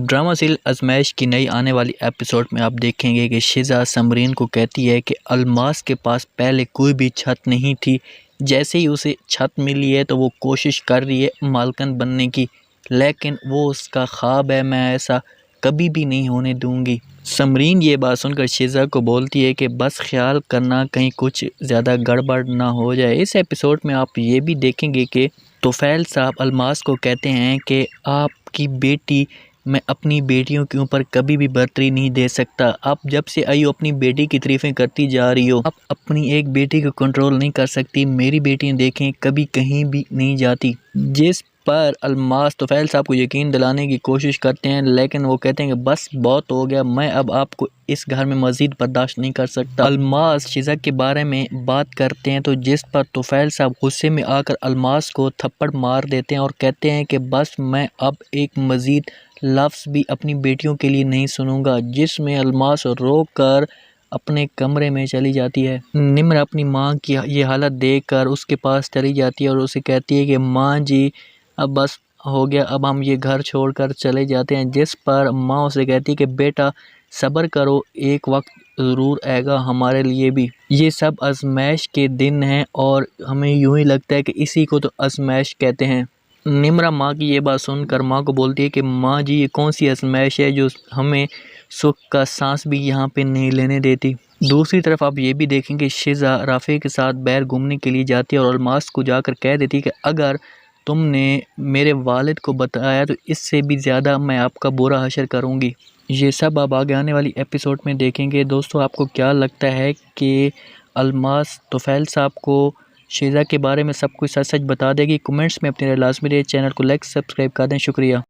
Drama serial आजमाइश की नई आने वाली एपिसोड में आप देखेंगे कि शिज़ा समरीन को कहती है कि अलमास के पास पहले कोई भी छत नहीं थी। जैसे ही उसे छत मिली है तो वो कोशिश कर रही है मालकिन बनने की, लेकिन वो उसका ख्वाब है, मैं ऐसा कभी भी नहीं होने दूंगी। समरीन ये बात सुनकर शिज़ा को बोलती है कि बस ख्याल करना कहीं कुछ ज़्यादा गड़बड़ ना हो जाए। इस एपिसोड में आप ये भी देखेंगे कि तोफ़ैल साहब अलमास को कहते हैं कि आपकी बेटी, मैं अपनी बेटियों के ऊपर कभी भी बर्तरी नहीं दे सकता। आप जब से आई हो अपनी बेटी की तारीफ़ें करती जा रही हो, आप अपनी एक बेटी को कंट्रोल नहीं कर सकती। मेरी बेटियां देखें कभी कहीं भी नहीं जाती। जिस पर अलमास तोफ़ैल साहब को यकीन दिलाने की कोशिश करते हैं, लेकिन वो कहते हैं कि बस बहुत हो गया, मैं अब आपको इस घर में मज़ीद बर्दाश्त नहीं कर सकता। अलमास शिज़ा के बारे में बात करते हैं तो जिस पर तोफ़ैल साहब गुस्से में आकर अलमास को थप्पड़ मार देते हैं और कहते हैं कि बस मैं अब एक मज़ीद लफ्ज़ भी अपनी बेटियों के लिए नहीं सुनूंगा। जिसमें अलमास रो कर अपने कमरे में चली जाती है। निम्र अपनी माँ की ये हालत देखकर उसके पास चली जाती है और उसे कहती है कि माँ जी, अब बस हो गया, अब हम ये घर छोड़कर चले जाते हैं। जिस पर माँ उसे कहती है कि बेटा सब्र करो, एक वक्त ज़रूर आएगा हमारे लिए भी। ये सब आजमाइश के दिन हैं और हमें यूं ही लगता है कि इसी को तो आजमाइश कहते हैं। निम्रा माँ की ये बात सुनकर माँ को बोलती है कि माँ जी, ये कौन सी आजमाइश है जो हमें सुख का सांस भी यहाँ पे नहीं लेने देती। दूसरी तरफ आप ये भी देखेंगे शिज़ा राफ़े के साथ बाहर घूमने के लिए जाती है और अलमास को जाकर कह देती है कि अगर तुमने मेरे वालिद को बताया तो इससे भी ज़्यादा मैं आपका बुरा हशर करूँगी। ये सब आप आगे आने वाली एपिसोड में देखेंगे। दोस्तों, आपको क्या लगता है कि अलमास तोफ़ैल साहब को शिज़ा के बारे में सब कुछ सच सच बता देगी? कमेंट्स में अपनी राय लाज़मी दें। चैनल को लाइक सब्सक्राइब कर दें। शुक्रिया।